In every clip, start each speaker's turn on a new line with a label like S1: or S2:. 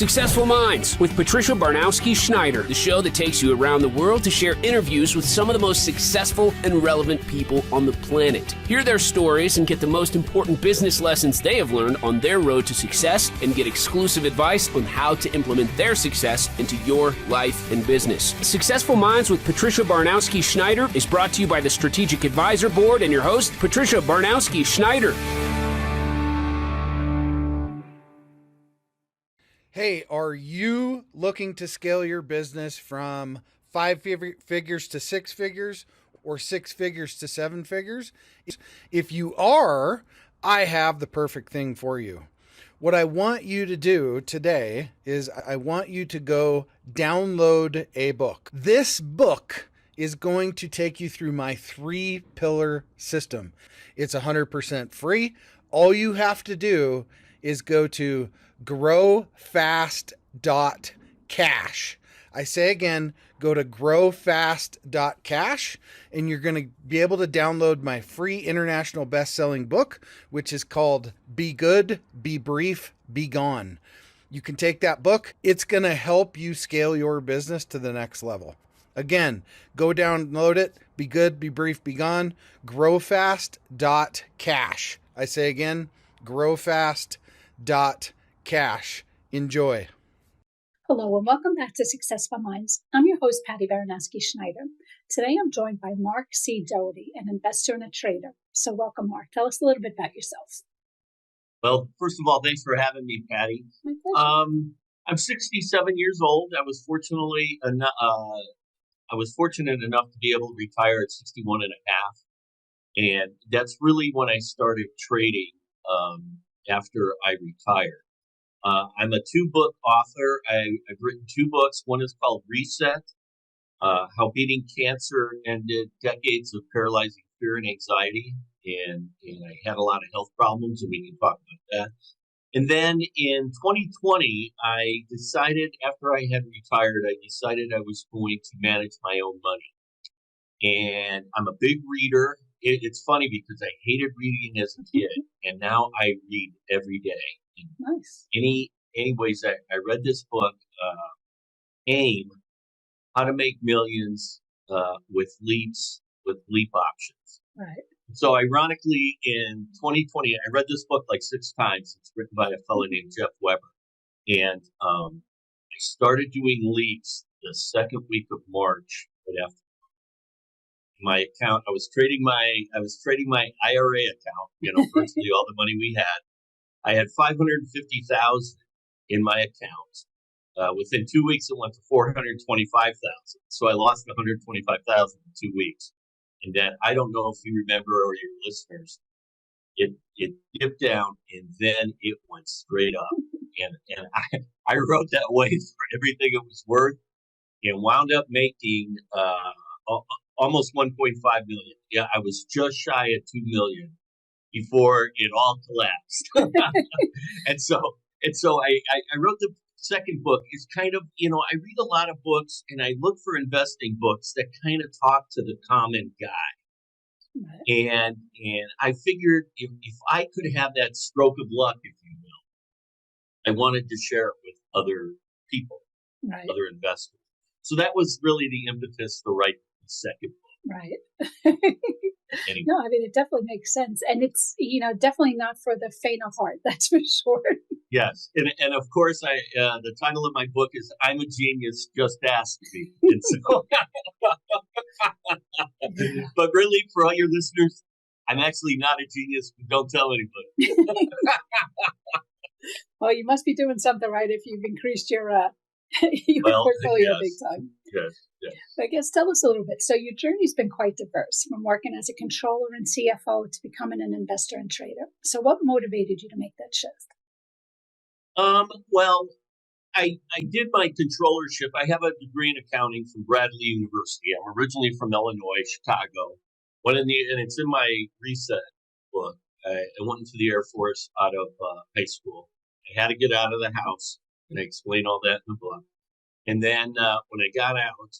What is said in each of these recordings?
S1: Successful Minds with Patricia Baronowski-Schneider, the show that takes you around the world to share interviews with some of the most successful and relevant people on the planet. Hear their stories and get the most important business lessons they have learned on their road to success and get exclusive advice on how to implement their success into your life and business. Successful Minds with Patricia Baronowski-Schneider is brought to you by the Strategic Advisor Board and your host, Patricia Baronowski-Schneider.
S2: Hey, are you looking to scale your business from 5 figures to 6 figures or 6 figures to 7 figures? If you are, I have the perfect thing for you. What I want you to do today is I want you to go download a book. This book is going to take you through my 3-pillar system. It's 100% free. All you have to do is go to growfast.cash. I say again, go to growfast.cash and you're going to be able to download my free international best-selling book, which is called Be Good, Be Brief, Be Gone. You can take that book. It's going to help you scale your business to the next level. Again, go download it. Be good, be brief, be gone. Growfast.cash. I say again, growfast.cash. Enjoy.
S3: Hello and welcome back to Successful Minds. I'm your host, Patty Baronowski-Schneider. Today I'm joined by Mark C. Doherty, an investor and a trader. So welcome, Mark. Tell us a little bit about yourself.
S4: Well, first of all, thanks for having me, Patty.
S3: My pleasure.
S4: I'm 67 years old. I was fortunate enough to be able to retire at 61 and a half. And that's really when I started trading after I retired. I'm a 2-book author. I've written 2 books. One is called Reset, How Beating Cancer Ended Decades of Paralyzing Fear and Anxiety. And I had a lot of health problems, and we can talk about that. And then in 2020, I decided, after I had retired, I decided I was going to manage my own money. And I'm a big reader. It's funny because I hated reading as a kid, and now I read every day.
S3: Nice.
S4: Anyways, I read this book, AIM, How to Make Millions with Leap Options.
S3: Right.
S4: So ironically, in 2020, I read this book like 6 times. It's written by a fellow named Jeff Weber. And I started doing leaps the second week of March, right after my account. I was trading my IRA account, virtually all the money we had. I had $550,000 in my account. Within 2 weeks, it went to $425,000. So I lost $125,000 in 2 weeks. And then I don't know if you remember, or your listeners, it dipped down and then it went straight up. And I rode that wave for everything it was worth and wound up making almost 1.5 million. Yeah, I was just shy of 2 million before it all collapsed. and so I wrote the second book. Is kind of, I read a lot of books and I look for investing books that kind of talk to the common guy.
S3: Right.
S4: And I figured if I could have that stroke of luck, if you will, I wanted to share it with other people,
S3: Right.
S4: other investors. So that was really the impetus to write the second book.
S3: Right.
S4: Anyway.
S3: No, I mean, it definitely makes sense. And it's, definitely not for the faint of heart. That's for sure.
S4: Yes. And of course, the title of my book is I'm a Genius, Just Ask Me. And so, but really, for all your listeners, I'm actually not a genius, but don't tell anybody.
S3: Well, you must be doing something right if you've increased your portfolio big time.
S4: Yes.
S3: I guess tell us a little bit. So your journey's been quite diverse, from working as a controller and CFO to becoming an investor and trader. So what motivated you to make that shift?
S4: Well, I did my controllership. I have a degree in accounting from Bradley University. I'm originally from Illinois, Chicago. And it's in my Reset book. I went into the Air Force out of high school. I had to get out of the house, and I explain all that in the book. And then when I got out,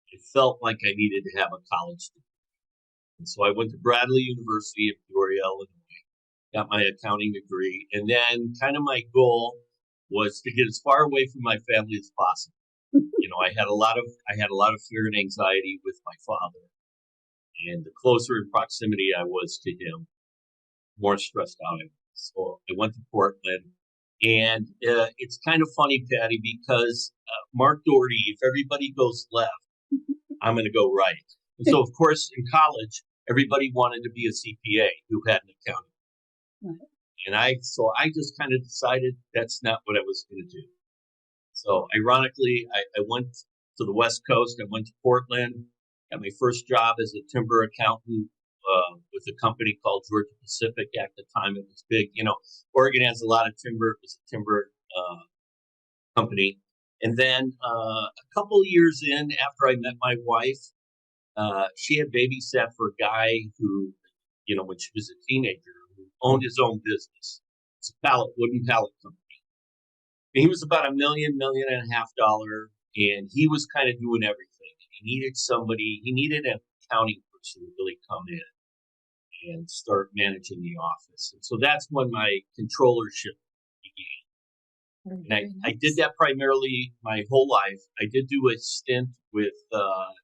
S4: it felt like I needed to have a college degree. And so I went to Bradley University in Peoria, Illinois, got my accounting degree. And then kind of my goal was to get as far away from my family as possible. I had a lot of fear and anxiety with my father, and the closer in proximity I was to him, more stressed out I was. So I went to Portland, and it's kind of funny, Patty, because Mark Doherty, if everybody goes left, I'm going to go right. And so, of course, in college, everybody wanted to be a CPA who had an accounting. Right. And I just kind of decided that's not what I was going to do. So ironically, I went to the West Coast. I went to Portland, got my first job as a timber accountant with a company called Georgia Pacific. At the time, it was big. Oregon has a lot of timber. It was a timber company. And then a couple of years in, after I met my wife, she had babysat for a guy who, when she was a teenager, who owned his own business. It's a wooden pallet company. And he was about $1.5 million, and he was kind of doing everything. He needed an accounting person to really come in and start managing the office. And so that's when my controllership began. And I did that primarily my whole life. I did do a stint with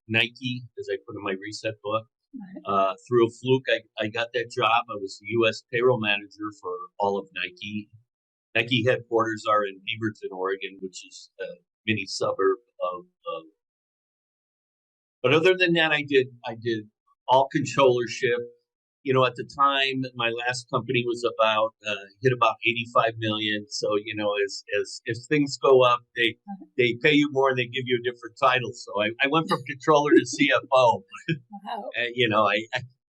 S4: Nike, as I put in my reset book. Through a fluke, I got that job. I was the US Payroll Manager for all of Nike. Nike headquarters are in Beaverton, Oregon, which is a mini suburb of. But other than that, I did all controllership. At the time, my last company was hit about 85 million. So as things go up, they pay you more and they give you a different title. So I went from controller to CFO. Wow.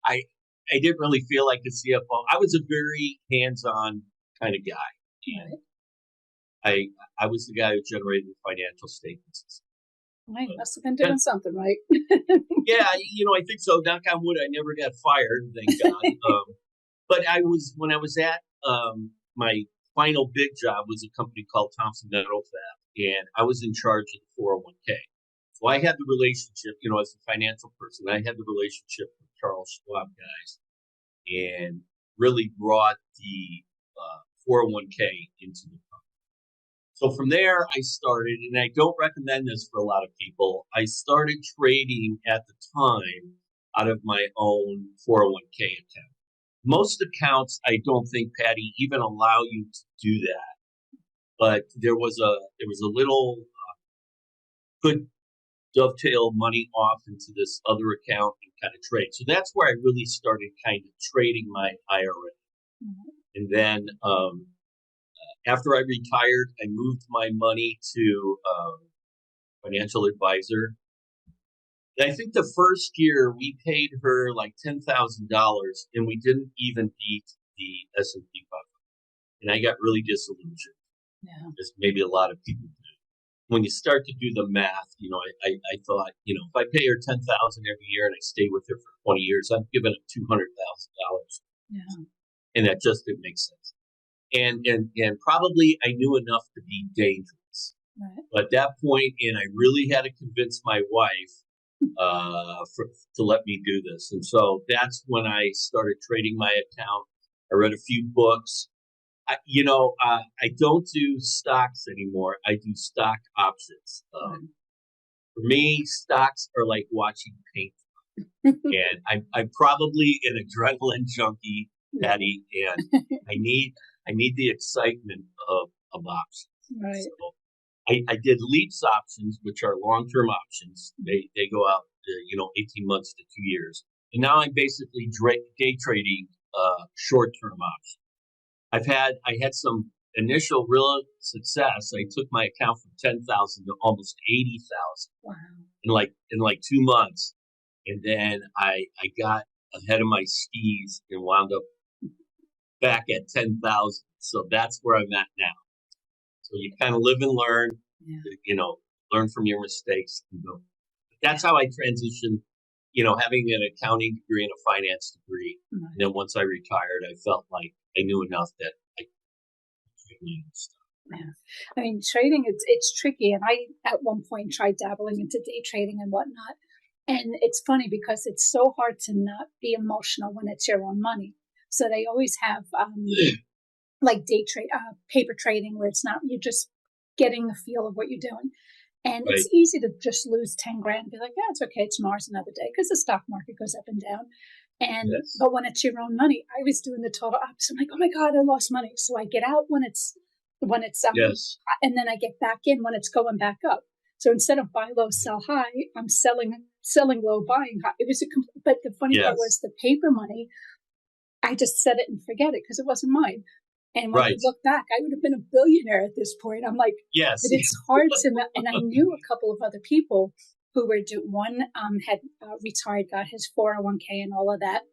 S4: I didn't really feel like a CFO. I was a very hands-on kind of guy. And I was the guy who generated the financial statements.
S3: Well, you must have been doing something right.
S4: Yeah, I think so. Knock on wood, I never got fired, thank God. But when I was at my final big job was a company called Thompson Metal Fab, and I was in charge of the 401k. So I had the relationship, as a financial person, I had the relationship with Charles Schwab guys, and really brought the 401k into the company. So from there, I started, and I don't recommend this for a lot of people. I started trading at the time out of my own 401k account. Most accounts, I don't think, Patty, even allow you to do that. But there was a little good dovetail money off into this other account and kind of trade. So that's where I really started kind of trading my IRA. Mm-hmm. And then after I retired, I moved my money to financial advisor. And I think the first year we paid her like $10,000, and we didn't even beat the S&P 500. And I got really disillusioned, as maybe a lot of people do. When you start to do the math, I thought, if I pay her $10,000 every year and I stay with her for 20 years, I'm giving up $200,000. Yeah. And that just didn't make sense. And probably I knew enough to be dangerous. Right. But at that point, and I really had to convince my wife to let me do this. And so that's when I started trading my account. I read a few books. I don't do stocks anymore. I do stock options. For me, stocks are like watching paint. And I'm probably an adrenaline junkie, Patty, and I need the excitement of options. Right. So I did leaps options, which are long-term options. They go out, 18 months to 2 years. And now I'm basically day trading short-term options. I had some initial real success. I took my account from 10,000 to almost 80,000. Wow. In like 2 months. And then I got ahead of my skis and wound up back at 10,000. So that's where I'm at now. So you kind of live and learn, learn from your mistakes. That's how I transitioned, having an accounting degree and a finance degree. Mm-hmm. And then once I retired, I felt like I knew enough that I could do stuff.
S3: Yeah. I mean, trading, it's tricky. And I, at one point, tried dabbling into day trading and whatnot. And it's funny because it's so hard to not be emotional when it's your own money. So they always have like day trade, paper trading, where it's not, you're just getting the feel of what you're doing. And
S4: Right.
S3: it's easy to just lose 10 grand and be like, yeah, it's okay. Tomorrow's another day, because the stock market goes up and down. And,
S4: Yes.
S3: but when it's your own money, I was doing the total opposite. I'm like, oh my God, I lost money. So I get out when it's,
S4: Yes.
S3: and then I get back in when it's going back up. So instead of buy low, sell high, I'm selling low, buying high. It was but the funny part was the paper money, I just set it and forget it because it wasn't mine. And when I look back, I would have been a billionaire at this point. I'm like,
S4: yes,
S3: but it's hard to, and I knew a couple of other people who were one had retired, got his 401k and all of that,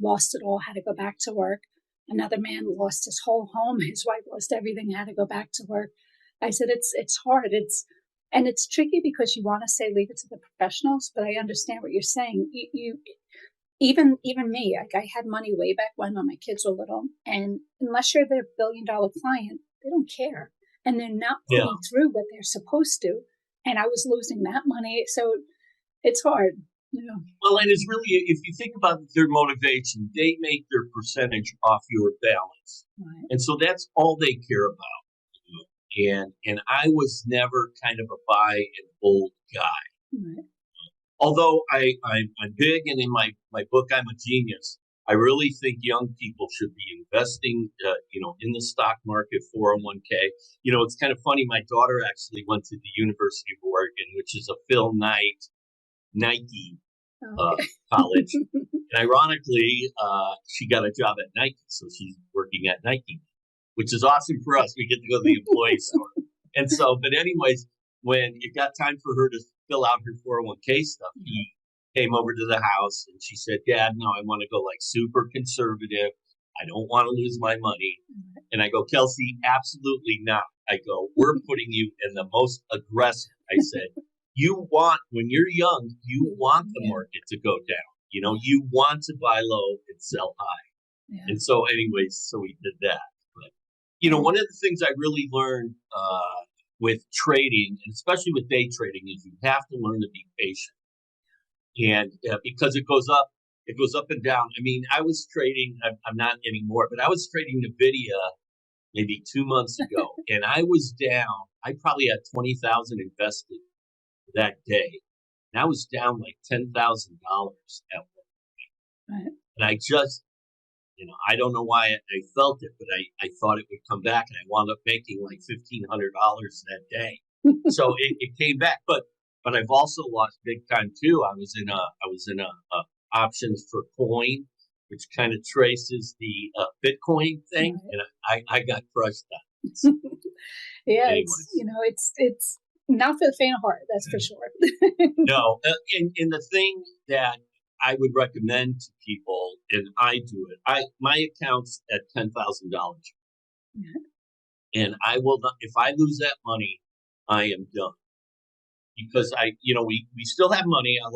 S3: lost it all, had to go back to work. Another man lost his whole home. His wife lost everything, had to go back to work. I said, it's hard. And it's tricky because you want to say leave it to the professionals, but I understand what you're saying. You even me, like I had money way back when my kids were little, and unless you're their $1 billion client, they don't care, and they're not putting through what they're supposed to. And I was losing that money, so it's hard. Yeah.
S4: Well, and it's really, if you think about their motivation, they make their percentage off your balance, and so that's all they care about. And I was never kind of a buy and hold guy. Although I'm big, and in my book, I'm a Genius. I really think young people should be investing, in the stock market, 401k. It's kind of funny. My daughter actually went to the University of Oregon, which is a Phil Knight Nike college. And ironically, she got a job at Nike, so she's working at Nike, which is awesome for us. We get to go to the employee store. And so, but anyways, when it got time for her to fill out her 401k stuff, he came over to the house and she said, Dad, no, I want to go like super conservative. I don't want to lose my money. And I go, Kelsey, absolutely not. I go, we're putting you in the most aggressive. I said, when you're young, you want the market to go down. You want to buy low and sell high. Yeah. And so anyways, so we did that. But, one of the things I really learned with trading, and especially with day trading, is you have to learn to be patient. And because it goes up and down. I mean, I was trading, I'm not anymore, but I was trading NVIDIA maybe 2 months ago, and I was down. I probably had 20,000 invested that day, and I was down like $10,000 at one point. And I just, I don't know why I felt it, but I thought it would come back, and I wound up making like $1,500 that day. So it came back, but I've also lost big time too. I was in a options for coin, which kind of traces the Bitcoin thing, and I got crushed on it. So,
S3: yeah, it's not for the faint of heart, that's for sure.
S4: No, and the thing that I would recommend to people, and I do it. My account's at $10,000, and I will not. If I lose that money, I am done. Because we still have money. I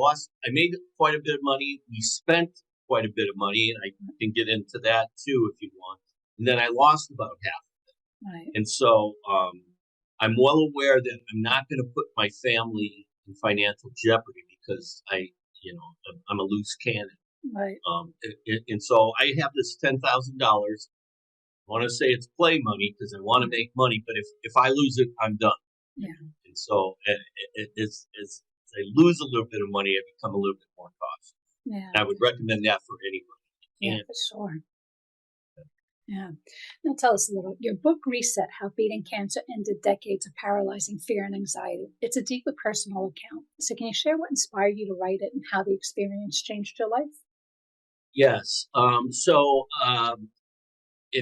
S4: made quite a bit of money. We spent quite a bit of money, and I can get into that too if you want. And then I lost about half of it. Right. And so I'm well aware that I'm not going to put my family in financial jeopardy because I'm a loose cannon. Right. And so I have this $10,000. I want to say it's play money because I want to make money, but if I lose it, I'm done. Yeah. And so as I lose a little bit of money, I become a little bit more cautious. Yeah. And I would recommend that for anybody.
S3: Yeah, for sure. Yeah. Now tell us a little. Your book, Reset, How Beating Cancer Ended Decades of Paralyzing Fear and Anxiety. It's a deeply personal account. So can you share what inspired you to write it and how the experience changed your life?
S4: Yes. And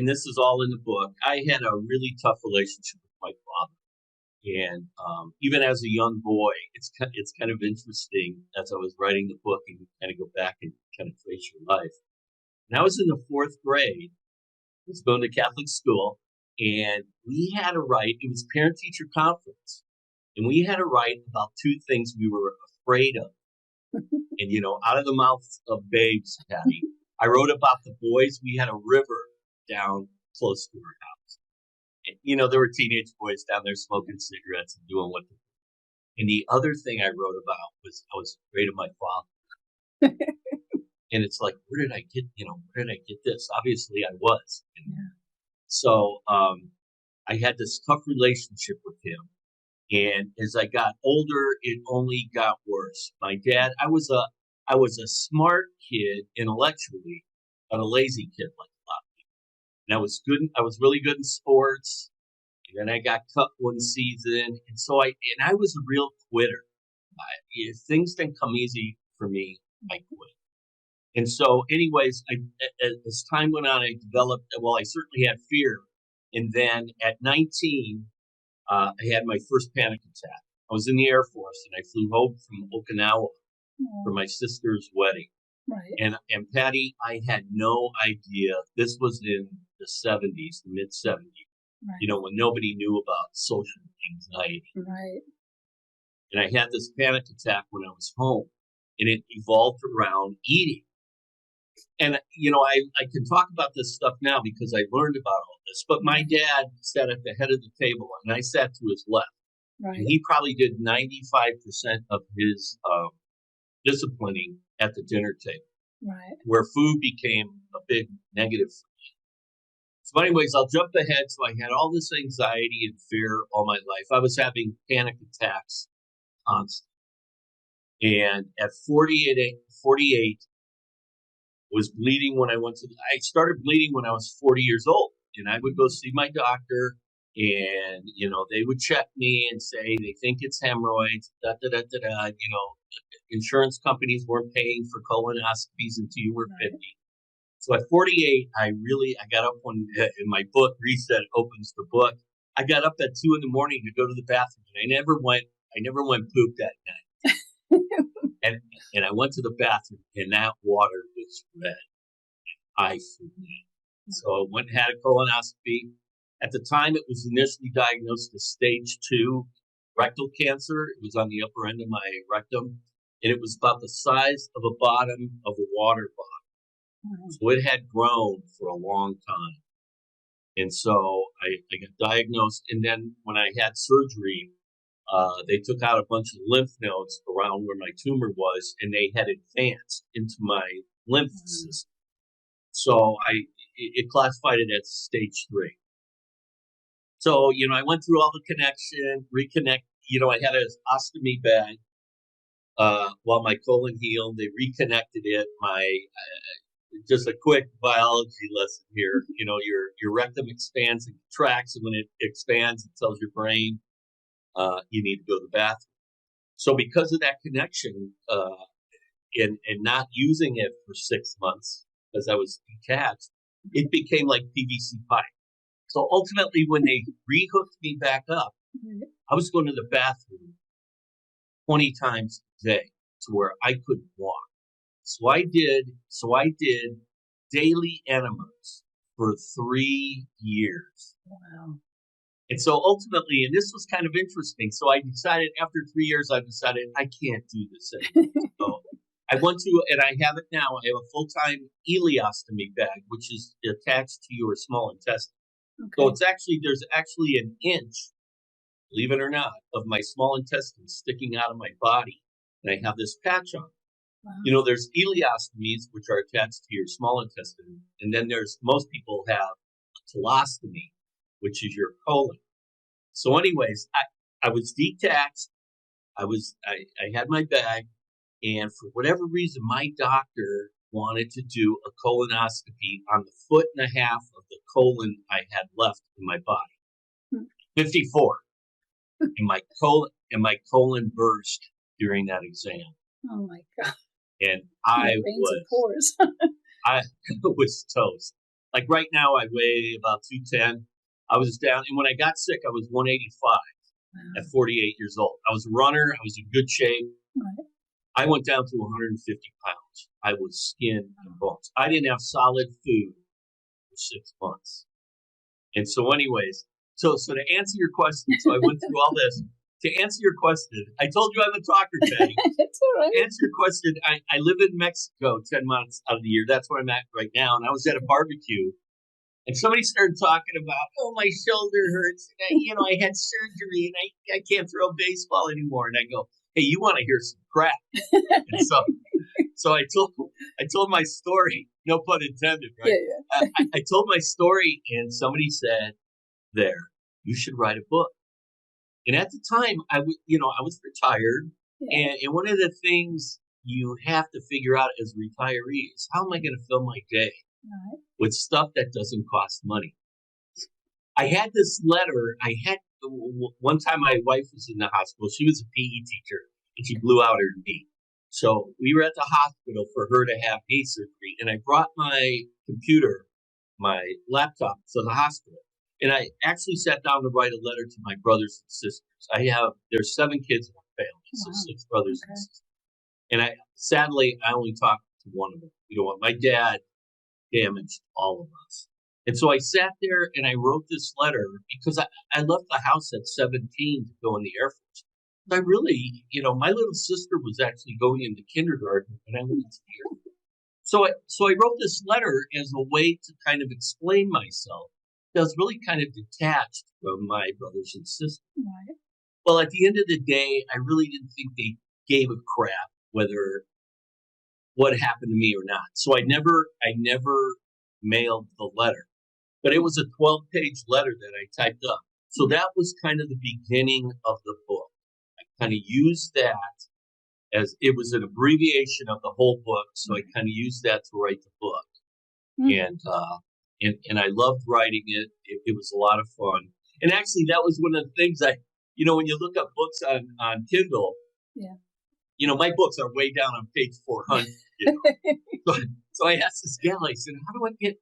S4: this is all in the book. I had a really tough relationship with my father. And even as a young boy, it's kind of interesting as I was writing the book and kind of go back and kind of trace your life. And I was in the 4th grade. I was going to Catholic school, and we had to write. It was parent-teacher conference, and we had to write about 2 things we were afraid of. And out of the mouths of babes, Patty, I wrote about the boys. We had a river down close to our house. There were teenage boys down there smoking cigarettes and doing what they did. And the other thing I wrote about was I was afraid of my father. And it's like, where did I get this? Obviously I was. So I had this tough relationship with him. And as I got older, it only got worse. My dad, I was a smart kid intellectually, but a lazy kid like a lot of people. And I was really good in sports. And then I got cut one season. And so I was a real quitter. If things didn't come easy for me, I quit. And so anyways, as time went on, I certainly had fear. And then at 19, I had my first panic attack. I was in the Air Force and I flew home from Okinawa for my sister's wedding.
S3: Right.
S4: And Patty, I had no idea. This was in the 70s, the mid 70s,
S3: Right.
S4: when nobody knew about social anxiety.
S3: Right.
S4: And I had this panic attack when I was home, and it evolved around eating. And, I can talk about this stuff now because I learned about all this, but my dad sat at the head of the table and I sat to his left.
S3: Right.
S4: And he probably did 95% of his disciplining at the dinner table,
S3: Right.
S4: where food became a big negative for me. So anyways, I'll jump ahead. So I had all this anxiety and fear all my life. I was having panic attacks constantly. And at 48, was bleeding when I started bleeding when I was 40 years old. And I would go see my doctor and, they would check me and say, they think it's hemorrhoids, insurance companies weren't paying for colonoscopies until you were 50. So at 48, I got up in my book, Reset opens the book. I got up at 2 a.m. to go to the bathroom and I never went poop that night. And I went to the bathroom and that water was red. I freaked. So I went and had a colonoscopy. At the time, it was initially diagnosed as stage 2 rectal cancer. It was on the upper end of my rectum. And it was about the size of a bottom of a water bottle. So it had grown for a long time. And so I got diagnosed. And then when I had surgery, they took out a bunch of lymph nodes around where my tumor was, and they had advanced into my lymph system. So it classified it as stage 3. So, I went through all the reconnect. I had an ostomy bag while my colon healed. They reconnected it. Just a quick biology lesson here. Your rectum expands and contracts, and when it expands, it tells your brain you need to go to the bathroom. So because of that connection and not using it for 6 months, because I was detached, it became like PVC pipe. So ultimately, when they rehooked me back up, I was going to the bathroom 20 times a day to where I couldn't walk. So I did daily enemas for 3 years.
S3: Wow.
S4: And so ultimately, and this was kind of interesting. So I decided after 3 years, I can't do this anymore. So I went to, and I have it now. I have a full-time ileostomy bag, which is attached to your small intestine. Okay. So there's actually an inch, believe it or not, of my small intestine sticking out of my body. And I have this patch on. Wow. There's ileostomies, which are attached to your small intestine. And then most people have a colostomy, which is your colon. So anyways, I was detached. I had my bag. And for whatever reason, my doctor wanted to do a colonoscopy on the foot and a half of the colon I had left in my body. 54. and my colon burst during that exam.
S3: Oh my God.
S4: And I was toast. Like right now I weigh about 210. I was down, and when I got sick, I was 185 at 48 years old. I was a runner. I was in good shape. Right. I went down to 150 pounds. I was skin and bones. I didn't have solid food for 6 months. And so anyways, so to answer your question, so I went through all this. To answer your question, I told you I'm a talker, Patty.
S3: It's all right.
S4: To answer your question, I live in Mexico 10 months out of the year. That's where I'm at right now. And I was at a barbecue. And somebody started talking about, my shoulder hurts. And I had surgery and I can't throw baseball anymore. And I go, hey, you want to hear some crap? And So I told my story, no pun intended, right?
S3: Yeah, yeah.
S4: I told my story, and somebody said, "There, you should write a book." And at the time, I was retired,
S3: Yeah.
S4: and one of the things you have to figure out as a retiree is, how am I going to fill my day
S3: Right.
S4: with stuff that doesn't cost money? I had this letter. One time my wife was in the hospital. She was a PE teacher, and she blew out her knee. So we were at the hospital for her to have knee surgery, and I brought my computer, my laptop, to the hospital. And I actually sat down to write a letter to my brothers and sisters. There's 7 kids in my family, so
S3: Wow.
S4: 6 brothers
S3: Okay.
S4: and sisters. And sadly, I only talked to one of them. My dad damaged all of us. And so I sat there and I wrote this letter because I left the house at 17 to go in the Air Force. I really, my little sister was actually going into kindergarten when I went into the Air Force. So I wrote this letter as a way to kind of explain myself. I was really kind of detached from my brothers and sisters.
S3: Right.
S4: Well, at the end of the day, I really didn't think they gave a crap whether what happened to me or not. So I never mailed the letter, but it was a 12-page letter that I typed up. So that was kind of the beginning of the book. I kind of used that as it was an abbreviation of the whole book. So I kind of used that to write the book.
S3: Mm.
S4: And I loved writing it. It was a lot of fun. And actually, that was one of the things when you look up books on Kindle,
S3: Yeah.
S4: My books are way down on page 400. So I asked this gal, I said, how do I get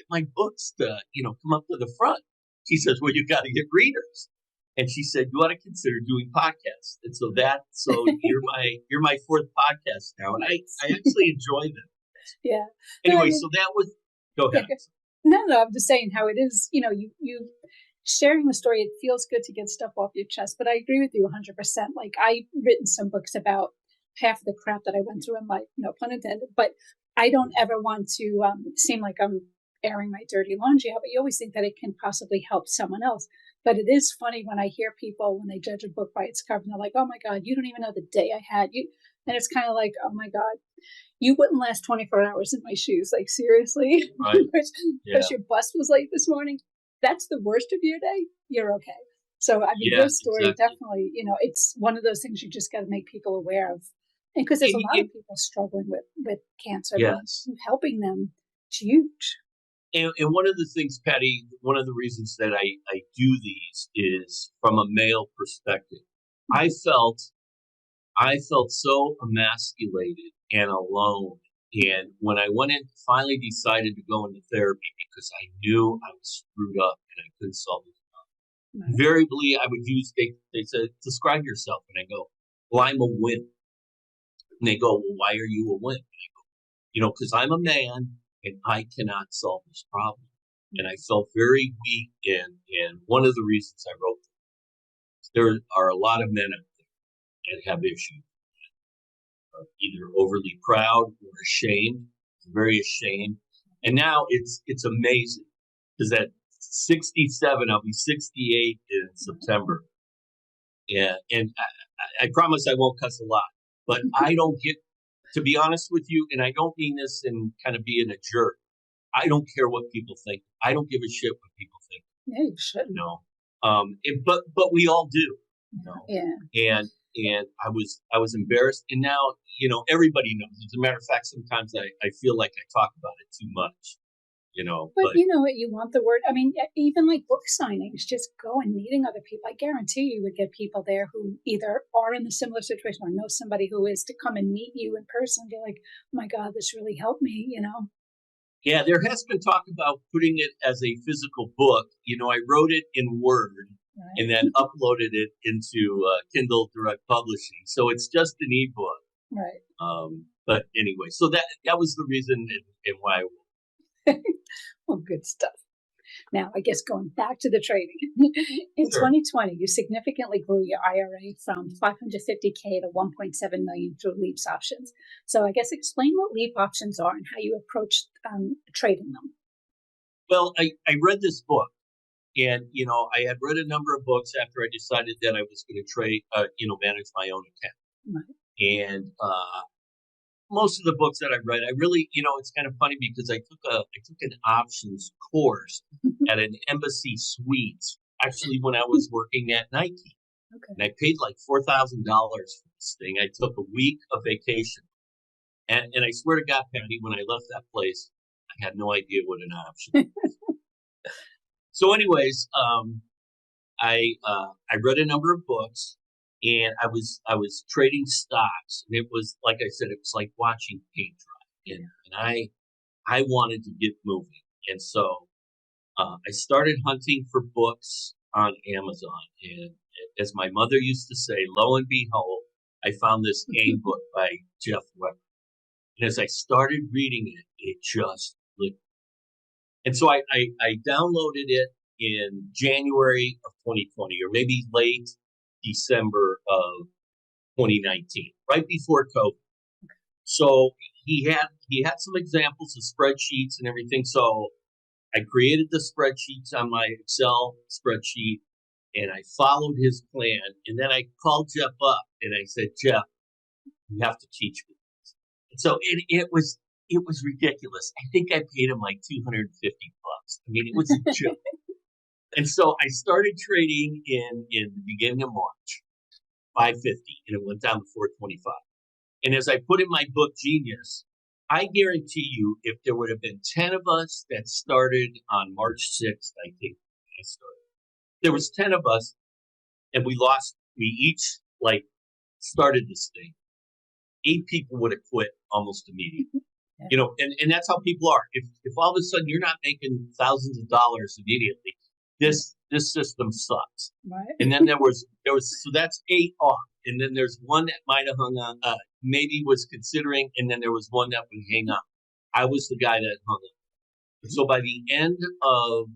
S4: my books to, come up to the front? She says, well, you got to get readers. And she said, you ought to consider doing podcasts. And so you're my 4th podcast now. And I actually enjoy them.
S3: Yeah.
S4: Anyway, so that was, go ahead.
S3: No, I'm just saying how it is, you sharing the story, it feels good to get stuff off your chest, but I agree with you 100%. Like, I've written some books about half the crap that I went through in life, no pun intended, but I don't ever want to seem like I'm airing my dirty laundry out, but you always think that it can possibly help someone else. But it is funny when I hear people, when they judge a book by its cover, and they're like, oh my God, you don't even know the day I had you. And it's kind of like, oh my God, you wouldn't last 24 hours in my shoes. Like, seriously?
S4: Right.
S3: Because your bus was late this morning. That's the worst of your day. You're okay. So, I mean, your story definitely, it's one of those things you just got to make people aware of. And because there's a lot of people struggling with cancer.
S4: Yes.
S3: Helping them, it's huge.
S4: And one of the things, Patty, one of the reasons that I do these is from a male perspective. I felt so emasculated and alone. And when I went in, finally decided to go into therapy because I knew I was screwed up and I couldn't solve it.
S3: Right.
S4: Invariably, I would use, they said, describe yourself. And I go, well, I'm a wimp. And they go, well, why are you a wimp? And I go, because I'm a man and I cannot solve this problem. And I felt very weak. And one of the reasons I wrote this, there are a lot of men out there that have issues. Either overly proud or ashamed, very ashamed. And now it's amazing because at 67, I'll be 68 in September. Yeah, and I promise I won't cuss a lot, but I don't get, to be honest with you, and I don't mean this in kind of being a jerk. I don't care what people think. I don't give a shit what people think.
S3: Yeah, you shouldn't.
S4: But we all do.
S3: Yeah.
S4: And I was embarrassed. And now, everybody knows. As a matter of fact, sometimes I feel like I talk about it too much,
S3: But you know what? You want the word. I mean, even like book signings, just go and meeting other people. I guarantee you would get people there who either are in a similar situation or know somebody who is, to come and meet you in person and be like, oh my God, this really helped me,
S4: Yeah, there has been talk about putting it as a physical book. I wrote it in Word. Right. And then uploaded it into Kindle Direct Publishing. So it's just an ebook.
S3: Right.
S4: But anyway, so that was the reason and why I wrote.
S3: Well, good stuff. Now, I guess going back to the trading. In 2020, you significantly grew your IRA from $550K to $1.7 million through LEAPS options. So I guess explain what LEAP options are and how you approach trading them.
S4: Well, I read this book. And, I had read a number of books after I decided that I was going to manage my own account.
S3: Right.
S4: And most of the books that I read, I really, it's kind of funny because I took an options course at an Embassy Suites, actually when I was working at Nike.
S3: Okay.
S4: And I paid like $4,000 for this thing. I took a week of vacation. And I swear to God, Patty, when I left that place, I had no idea what an option was. So anyways, I read a number of books, and I was trading stocks, and it was, like I said, it was like watching paint dry, and I wanted to get moving, and so I started hunting for books on Amazon, and as my mother used to say, lo and behold, I found this game book by Jeff Weber, and as I started reading it, it just clicked. And so I downloaded it in January of 2020, or maybe late December of 2019, right before COVID. So he had some examples of spreadsheets and everything. So I created the spreadsheets on my Excel spreadsheet, and I followed his plan. And then I called Jeff up and I said, Jeff, you have to teach me this. And so it was ridiculous. I think I paid him like $250. I mean, it was a joke. And so I started trading in the beginning of March, 550, and it went down to 425. And as I put in my book, Genius, I guarantee you, if there would have been 10 of us that started on March 6th, I think I started. There was 10 of us, and we each started this thing. 8 people would have quit almost immediately. Yeah. And that's how people are. If all of a sudden you're not making thousands of dollars immediately, this system sucks. Right. And then there was so that's 8 off, and then there's one that might have hung on, maybe was considering, and then there was one that would hang on. I was the guy that hung on. And so by the end of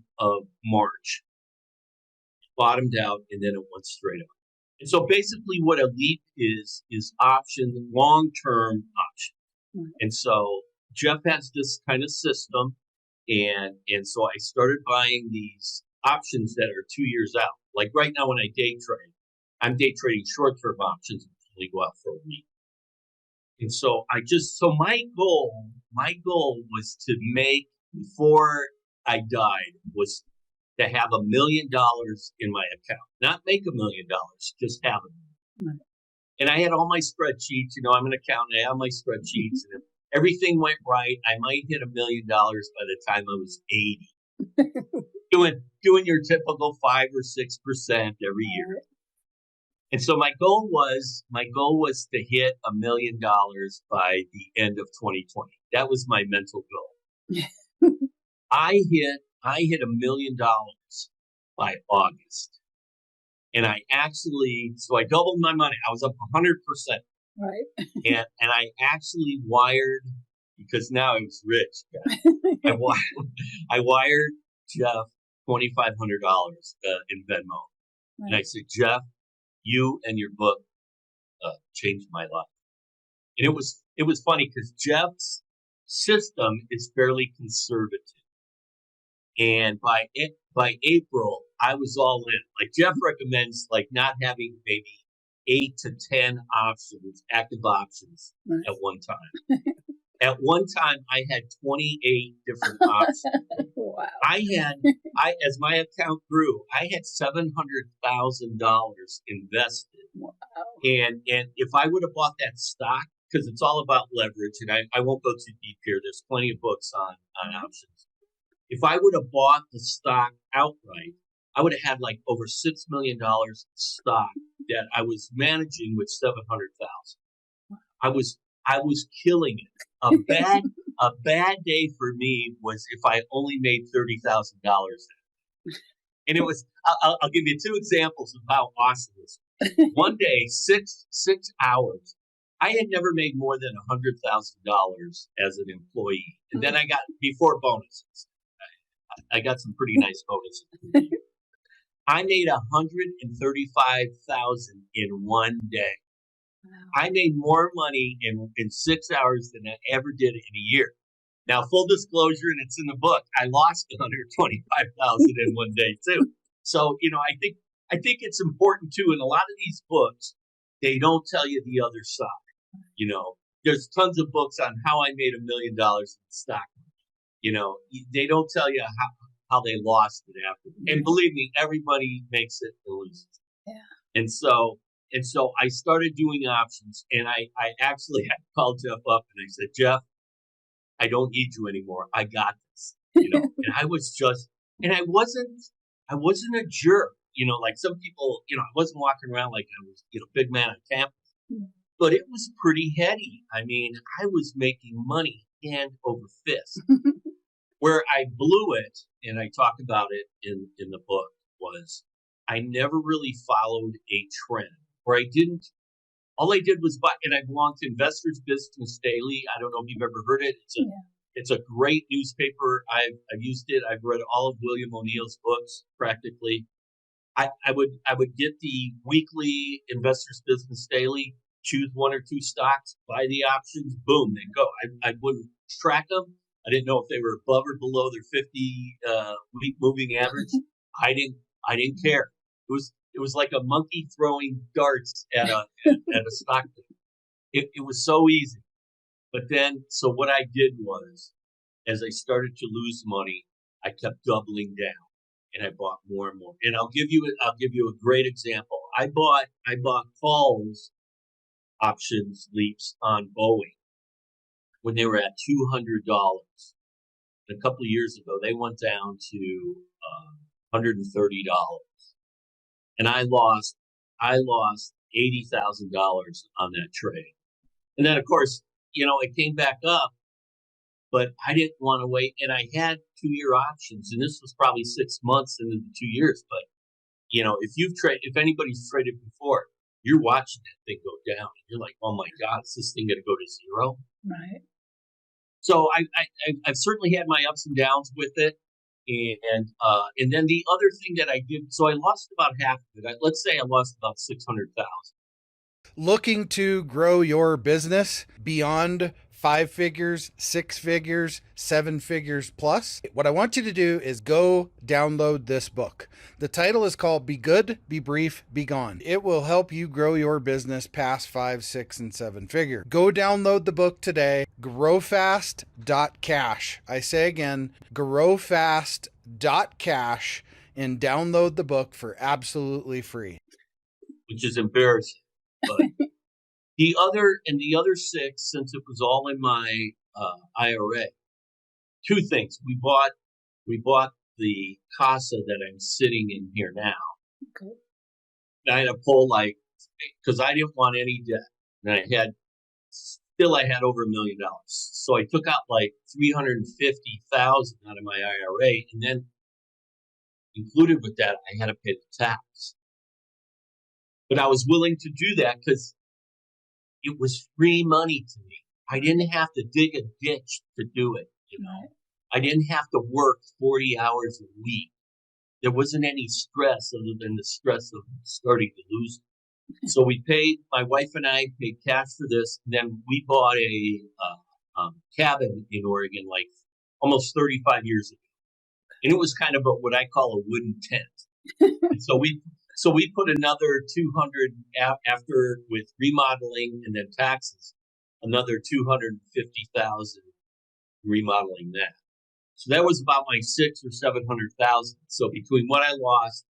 S4: March, it bottomed out, and then it went straight up. And so basically, what a leap is option, long-term option. Right. And so Jeff has this kind of system, and so I started buying these options that are 2 years out. Like right now when I day trade, I'm day trading short-term options and only go out for a week. And so my goal was to make, before I died, was to have $1 million in my account. Not make $1 million, just have it. Right. And I had all my spreadsheets, I'm an accountant, I have my spreadsheets, and if everything went right, I might hit $1 million by the time I was 80. doing your typical 5 or 6% every year. And so my goal was to hit $1 million by the end of 2020. That was my mental goal. I hit $1 million by August. And I doubled my money. I was up 100%. Right. And I actually wired, because now I was rich. I wired Jeff $2,500 in Venmo. Right. And I said, Jeff, you and your book changed my life. And it was funny because Jeff's system is fairly conservative. And by April, I was all in. Like Jeff recommends, not having maybe 8 to 10 options, active options, right, at one time. At one time, I had 28 different options. Wow. As my account grew, I had $700,000 invested. Wow. And if I would have bought that stock, because it's all about leverage, and I won't go too deep here. There's plenty of books on options. If I would have bought the stock outright, I would have had over $6 million of stock that I was managing with $700,000. I was killing it. A bad day for me was if I only made $30,000. And it was. I'll give you 2 examples of how awesome this was. One day, 6 hours. I had never made more than $100,000 as an employee, and then I got, before bonuses, I got some pretty nice bonuses. I made $135,000 in one day. Wow. I made more money in 6 hours than I ever did in a year. Now, full disclosure, and it's in the book, I lost $125,000 in one day too. So, I think it's important too. In a lot of these books, they don't tell you the other side. there's tons of books on how I made $1 million in stock. They don't tell you how they lost it after. And believe me, everybody makes it and loses.
S3: Yeah.
S4: And so I started doing options, and I actually had called Jeff up and I said, Jeff, I don't need you anymore. I got this. And I was I wasn't a jerk, like some people, I wasn't walking around like I was, big man on campus. But it was pretty heady. I mean, I was making money hand over fist. Where I blew it, and I talk about it in the book, was I never really followed a trend. Or all I did was buy, and I belong to Investors Business Daily. I don't know if you've ever heard it. It's a great newspaper. I've used it. I've read all of William O'Neill's books practically. I would get the weekly Investors Business Daily, choose one or two stocks, buy the options, boom, they go. I wouldn't track them. I didn't know if they were above or below their 50 week moving average. I didn't care. It was like a monkey throwing darts at a stock. It was so easy. But then, so what I did was, as I started to lose money, I kept doubling down, and I bought more and more. And I'll give you a great example. I bought calls options leaps on Boeing when they were at $200. A couple of years ago, they went down to $130, and I lost $80,000 on that trade. And then, of course, it came back up, but I didn't want to wait. And I had 2-year options, and this was probably 6 months into the 2 years. But if anybody's traded before, you're watching that thing go down. You're like, oh my God, is this thing going to go to zero?
S3: Right.
S4: So I've certainly had my ups and downs with it. And then the other thing that I did, so I lost about half of it. Let's say I lost about 600,000.
S2: Looking to grow your business beyond 5 figures, 6 figures, 7 figures plus, what I want you to do is go download this book. The title is called Be Good, Be Brief, Be Gone. It will help you grow your business past 5, 6, and 7 figure. Go download the book today, growfast.cash. I say again, growfast.cash, and download the book for absolutely free.
S4: Which is embarrassing. But the other 6, since it was all in my IRA, 2 things. We bought the casa that I'm sitting in here now.
S3: Okay.
S4: I had to pull because I didn't want any debt, and I had over $1 million. So I took out $350,000 out of my IRA, and then included with that, I had to pay the tax. But I was willing to do that because it was free money to me. I didn't have to dig a ditch to do it. I didn't have to work 40 hours a week. There wasn't any stress other than the stress of starting to lose it. So my wife and I paid cash for this. And then we bought a cabin in Oregon almost 35 years ago. And it was kind of what I call a wooden tent. And so we put another 200 after, with remodeling and then taxes, another 250,000 remodeling that. So that was about my 600,000 or 700,000. So between what I lost,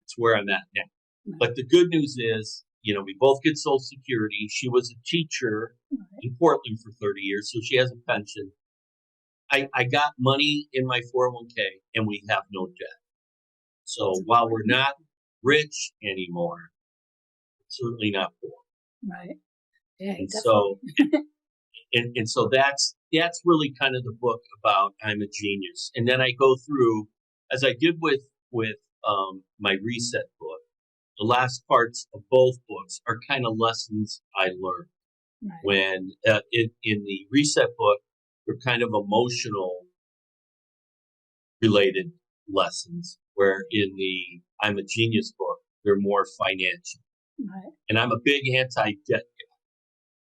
S4: it's where I'm at now. But the good news is, we both get Social Security. She was a teacher in Portland for 30 years, so she has a pension. I got money in my 401k, and we have no debt. So while we're not rich anymore, certainly not poor.
S3: Right. Yeah.
S4: And so, and so that's really kind of the book about I'm a genius. And then I go through, as I did with my reset book, the last parts of both books are kind of lessons I learned.
S3: Right.
S4: When in the reset book, they're kind of emotional related lessons, where in the I'm a Genius book, they're more financial.
S3: Right.
S4: And I'm a big anti-debt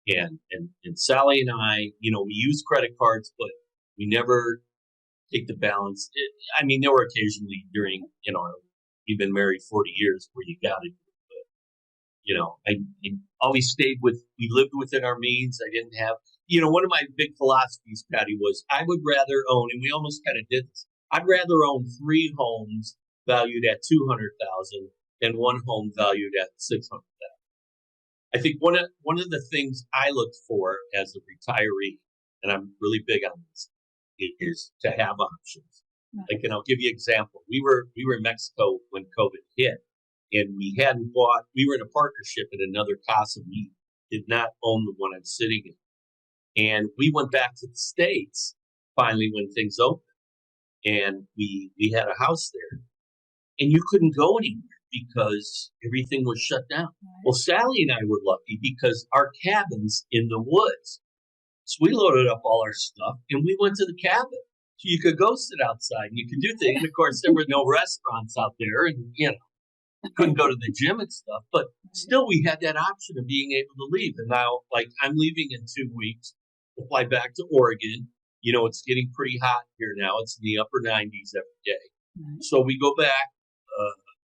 S4: guy. And Sally and I, we use credit cards, but we never take the balance. There were occasionally during, we've been married 40 years where you got it. I always stayed we lived within our means. I didn't have, one of my big philosophies, Patty, was I would rather own, and we almost kind of did this, I'd rather own 3 homes valued at $200,000 than 1 home valued at $600,000. I think one of the things I looked for as a retiree, and I'm really big on this, is to have options. Like, and I'll give you an example. We were in Mexico when COVID hit, and we were in a partnership at another casa. We did not own the one I'm sitting in. And we went back to the States finally when things opened. And we had a house there, and you couldn't go anywhere because everything was shut down. Well, Sally and I were lucky because our cabin's in the woods. So we loaded up all our stuff and we went to the cabin. So you could go sit outside and you could do things. And of course, there were no restaurants out there, and couldn't go to the gym and stuff. But still, we had that option of being able to leave. And now, like, I'm leaving in 2 weeks to fly back to Oregon. It's getting pretty hot here now. It's in the upper 90s every day. So we go back.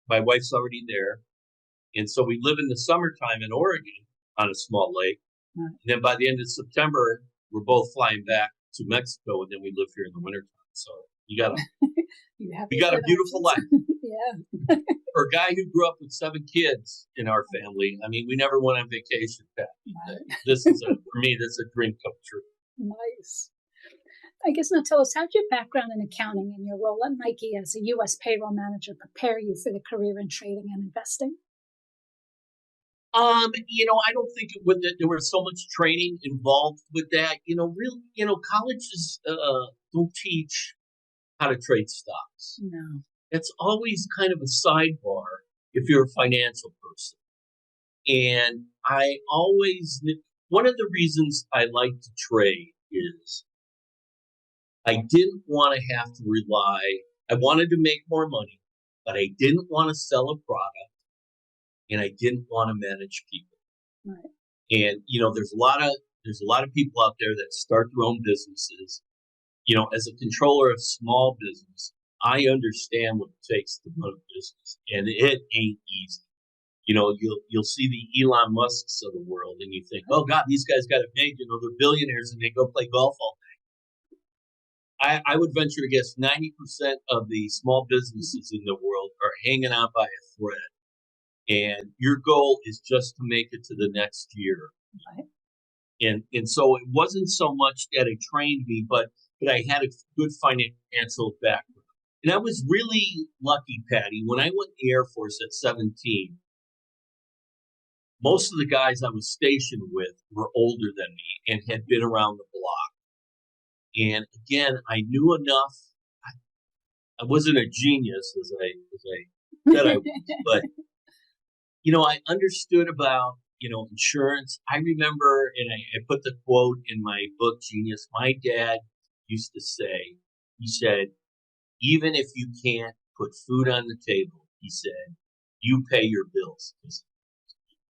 S4: My wife's already there. And so we live in the summertime in Oregon on a small lake. And then by the end of September, we're both flying back to Mexico, and then we live here in the wintertime. So you got a beautiful life.
S3: Yeah.
S4: For a guy who grew up with 7 kids in our family, I mean, we never went on vacation, Pat. For me, this is a dream come true.
S3: Nice. I guess now tell us, how did your background in accounting and your role at Nike as a US Payroll Manager prepare you for the career in trading and investing?
S4: I don't think there was so much training involved with that. Colleges don't teach how to trade stocks.
S3: No.
S4: It's always kind of a sidebar if you're a financial person. And one of the reasons I like to trade is I didn't want to have to I wanted to make more money, but I didn't want to sell a product, and I didn't want to manage people.
S3: Right.
S4: And, there's a lot of people out there that start their own businesses. As a controller of small business, I understand what it takes to run a business, and it ain't easy. You'll see the Elon Musks of the world, and you think, oh God, these guys got it made. They're billionaires, and they go play golf all day. I would venture to guess 90% of the small businesses in the world are hanging on by a thread. And your goal is just to make it to the next year. Right. And so it wasn't so much that it trained me, but I had a good financial background. And I was really lucky, Patty. When I went in the Air Force at 17, most of the guys I was stationed with were older than me and had been around the block. And again, I knew enough. I wasn't a genius as I said I was, but I understood about insurance. I remember, and I put the quote in my book, Genius. My dad used to say, he said, even if you can't put food on the table, he said, you pay your bills.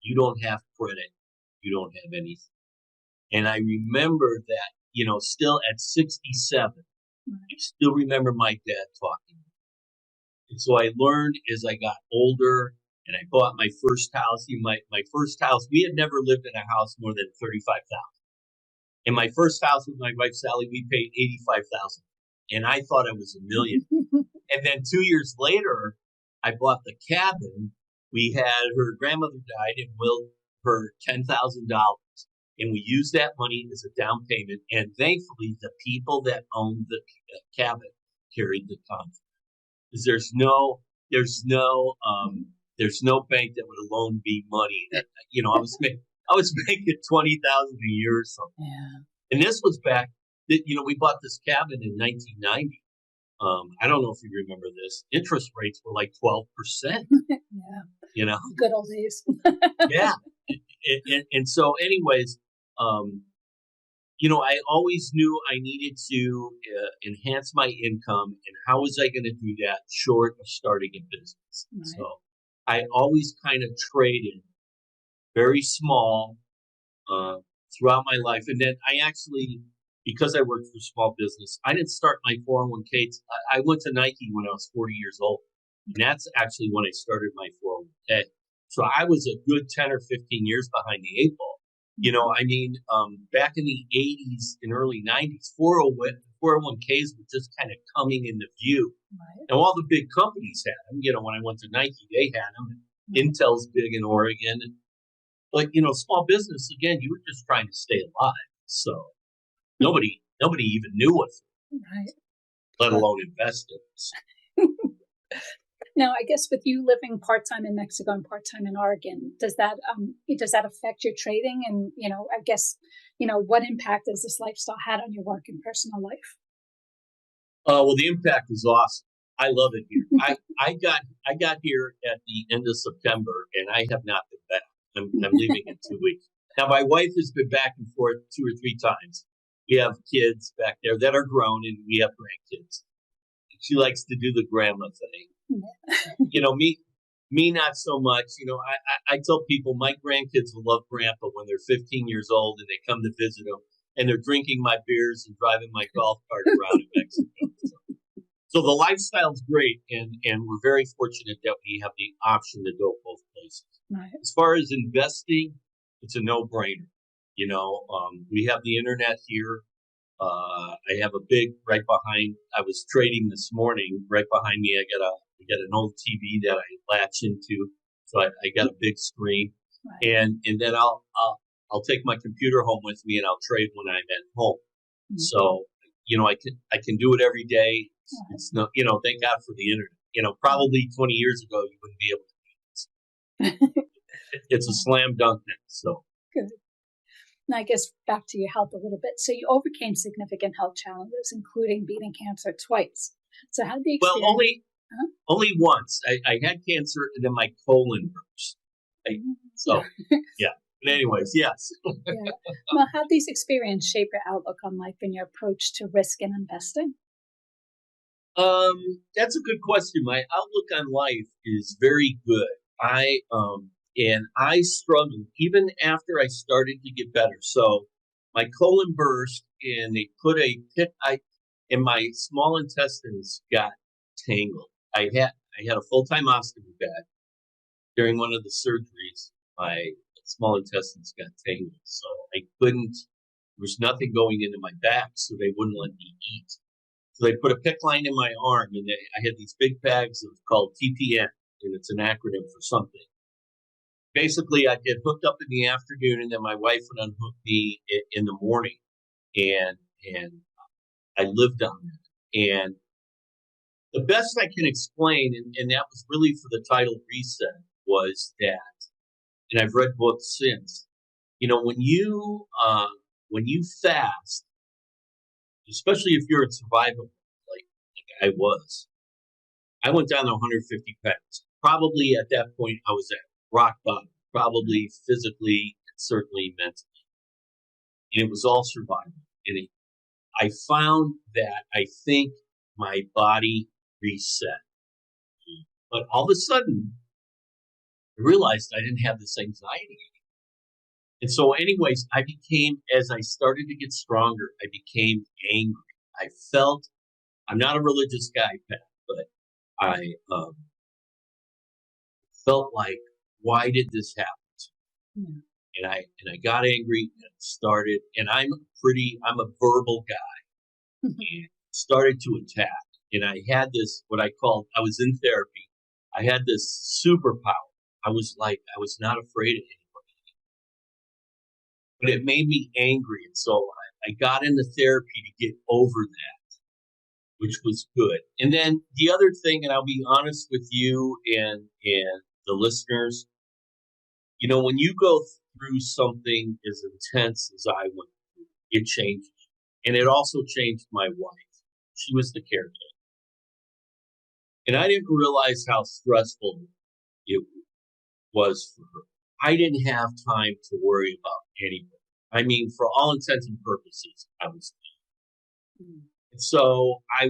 S4: You don't have credit, you don't have anything. And I remember that. Still at 67, I still remember my dad talking. And so I learned as I got older, and I bought my first house. My first house, we had never lived in a house more than $35,000. In my first house with my wife, Sally, we paid $85,000. And I thought I was $1 million. And then 2 years later, I bought the cabin. Her grandmother died and willed her $10,000. And we used that money as a down payment. And thankfully, the people that owned the cabin carried the contract. Because there's no bank that would loan me money. I was making $20,000 a year or something.
S3: Yeah.
S4: And this was back. We bought this cabin in 1990. I don't know if you remember this. Interest rates were like 12%.
S3: Yeah. Good old days.
S4: Yeah. And so anyways, I always knew I needed to enhance my income, and how was I going to do that short of starting a business? Right. So I always kind of traded very small throughout my life. And then I actually, because I worked for small business, I didn't start my 401k. I went to Nike when I was 40 years old. And that's actually when I started my 401k. So I was a good 10 or 15 years behind the eight ball. Back in the 80s and early 90s, 401ks were just kind of coming into view.
S3: Right.
S4: Now, all the big companies had them. When I went to Nike, they had them. Intel's big in Oregon. But, small business, again, you were just trying to stay alive. So nobody even knew what,
S3: Right.
S4: let alone invest in this.
S3: Now, I guess with you living part-time in Mexico and part-time in Oregon, does that affect your trading? And, I guess, what impact has this lifestyle had on your work and personal life?
S4: Well, the impact is awesome. I love it here. I got here at the end of September, and I have not been back. I'm leaving in 2 weeks. Now, my wife has been back and forth 2 or 3 times. We have kids back there that are grown, and we have grandkids. She likes to do the grandma thing. Me not so much. I tell people my grandkids will love grandpa when they're 15 years old and they come to visit them and they're drinking my beers and driving my golf cart around in Mexico. So the lifestyle's great, and we're very fortunate that we have the option to go both places.
S3: Right.
S4: As far as investing, it's a no-brainer. We have the internet here. I have a big right behind. I was trading this morning. Right behind me, I got an old TV that I latch into, so I got a big screen, right. and then I'll take my computer home with me and I'll trade when I'm at home. Mm-hmm. So I can do it every day. It's no, thank God for the internet. Probably 20 years ago you wouldn't be able to do this. It's a slam dunk now. So
S3: good. And I guess back to your health a little bit. So you overcame significant health challenges, including beating cancer twice. So how did the experience?
S4: Well, only once. I had cancer and then my colon burst. Yeah. But anyways, yes.
S3: Yeah. Well, how did these experiences shape your outlook on life and your approach to risk and investing?
S4: That's a good question. My outlook on life is very good. I struggled even after I started to get better. So my colon burst and they put a pit, and my small intestines got tangled. I had a full-time ostomy bag. During one of the surgeries, my small intestines got tangled. So there was nothing going into my back, so they wouldn't let me eat. So they put a PICC line in my arm, and I had these big bags called TPN, and it's an acronym for something. Basically, I get hooked up in the afternoon, and then my wife would unhook me in the morning, and I lived on that. And the best I can explain, and that was really for the title Reset, was that, and I've read books since, when you fast, especially if you're in survival, like I was, I went down to 150 pounds. Probably at that point, I was at rock bottom, probably physically and certainly mentally. And it was all survival. And I found that I think my body reset. But all of a sudden, I realized I didn't have this anxiety. And so anyways, as I started to get stronger, I became angry. I felt, I'm not a religious guy, Pat, but I felt like, why did this happen to me? Yeah. And I got angry and started, and I'm a verbal guy, and started to attack. And I had this, I was in therapy. I had this superpower. I was not afraid of anybody. But it made me angry. And so I got into therapy to get over that, which was good. And then the other thing, and I'll be honest with you and the listeners, when you go through something as intense as I went through, it changed. And it also changed my wife. She was the caretaker. And I didn't realize how stressful it was for her. I didn't have time to worry about anybody. I mean, for all intents and purposes, I was dead. And so I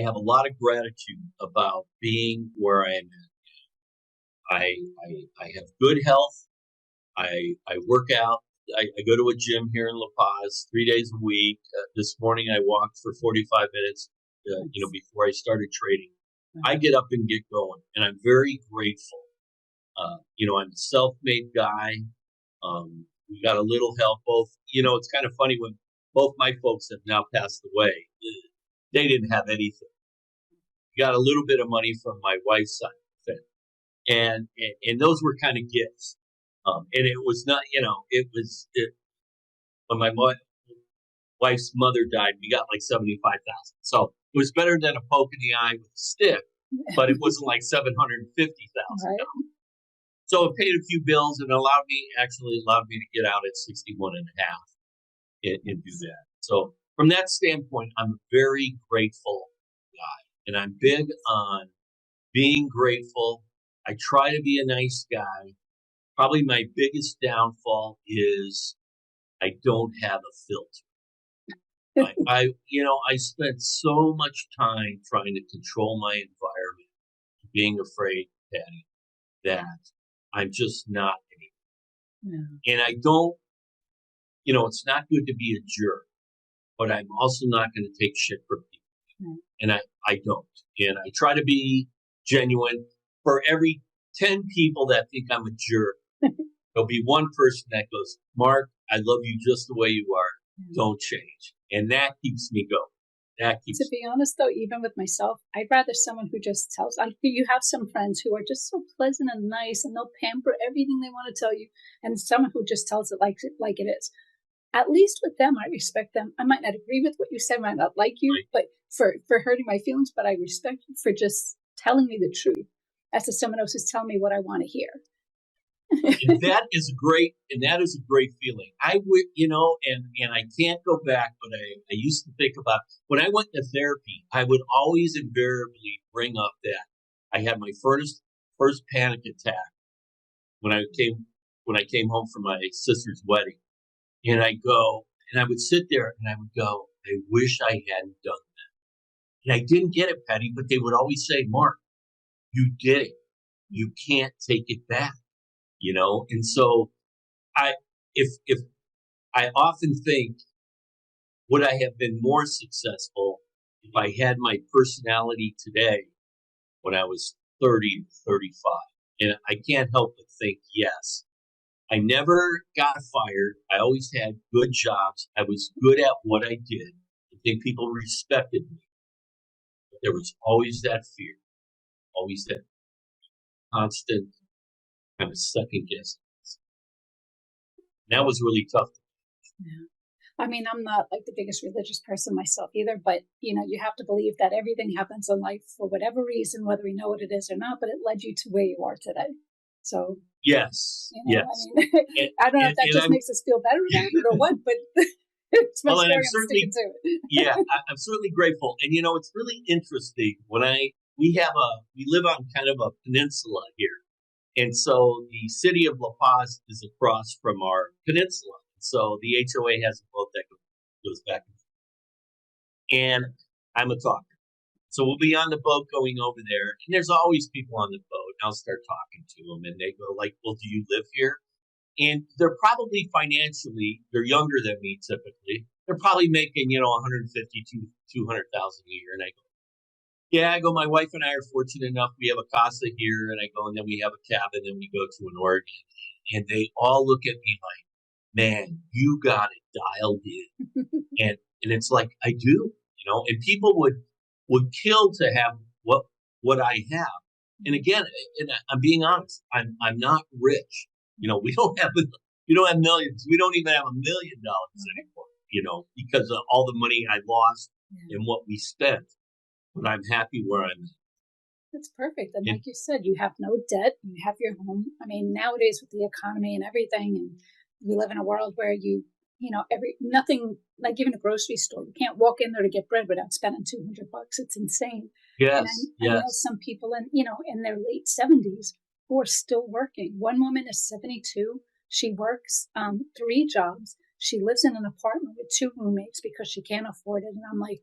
S4: have a lot of gratitude about being where I am at. I have good health. I work out. I go to a gym here in La Paz 3 days a week. This morning I walked for 45 minutes, before I started trading. I get up and get going, and I'm very grateful. I'm a self-made guy. We got a little help. Both, it's kind of funny when both my folks have now passed away. They didn't have anything. We got a little bit of money from my wife's side of the family, and those were kind of gifts. And it was not, when my wife's mother died, we got like $75,000. So it was better than a poke in the eye with a stick, but it wasn't like $750,000.
S3: Right.
S4: So it paid a few bills and allowed me to get out at 61 and a half and do that. So from that standpoint, I'm a very grateful guy, and I'm big on being grateful. I try to be a nice guy. Probably my biggest downfall is I don't have a filter. I spent so much time trying to control my environment, being afraid, Patty, that I'm just not anymore.
S3: Yeah.
S4: And I don't, it's not good to be a jerk, but I'm also not going to take shit from people. And I don't. And I try to be genuine. For every 10 people that think I'm a jerk, there'll be one person that goes, Mark, I love you just the way you are. Don't change. And that keeps me going. To
S3: be honest, though, even with myself, I'd rather someone who just tells. You have some friends who are just so pleasant and nice, and they'll pamper everything they want to tell you, and someone who just tells it like it is. At least with them, I respect them. I might not agree with what you said, might not like you, but for hurting my feelings, but I respect you for just telling me the truth, as to someone else is telling me what I want to hear.
S4: And that is a great feeling. I would, and I can't go back, but I used to think about when I went to therapy, I would always invariably bring up that I had my first panic attack when I came home from my sister's wedding. And I would sit there and I would go, I wish I hadn't done that. And I didn't get it, Patty, but they would always say, Mark, you did it. You can't take it back. And so if I often think, would I have been more successful if I had my personality today when I was 30, 35? And I can't help but think, yes. I never got fired. I always had good jobs. I was good at what I did. I think people respected me. But there was always that fear, always that constant kind of second guessing. That was really tough.
S3: Yeah. I mean, I'm not like the biggest religious person myself either, but you have to believe that everything happens in life for whatever reason, whether we know what it is or not, but it led you to where you are today. So
S4: yes.
S3: I mean, I don't know if that just makes us feel better about it or what, but it's much better sticking to it.
S4: Yeah, I'm certainly grateful. And it's really interesting when we live on kind of a peninsula here. And so the city of La Paz is across from our peninsula. So the HOA has a boat that goes back and forth. And I'm a talker. So we'll be on the boat going over there. And there's always people on the boat. And I'll start talking to them. And they go like, well, do you live here? And they're probably financially, they're younger than me typically. They're probably making, 150 to 200,000 a year. And I go, yeah, my wife and I are fortunate enough. We have a casa here, and I go, and then we have a cabin, and we go to an Oregon. And they all look at me like, man, you got it dialed in. and it's like, I do, and people would kill to have what I have. And again, and I'm being honest, I'm not rich. We don't have millions. We don't even have $1 million anymore, because of all the money I lost and what we spent. But I'm happy where I'm at.
S3: That's perfect. And like you said, you have no debt. You have your home. I mean, nowadays with the economy and everything, and we live in a world where nothing, like even a grocery store, you can't walk in there to get bread without spending $200. It's insane.
S4: Yes.
S3: And I know some people in their late 70s who are still working. One woman is 72. She works 3 jobs. She lives in an apartment with 2 roommates because she can't afford it. And I'm like,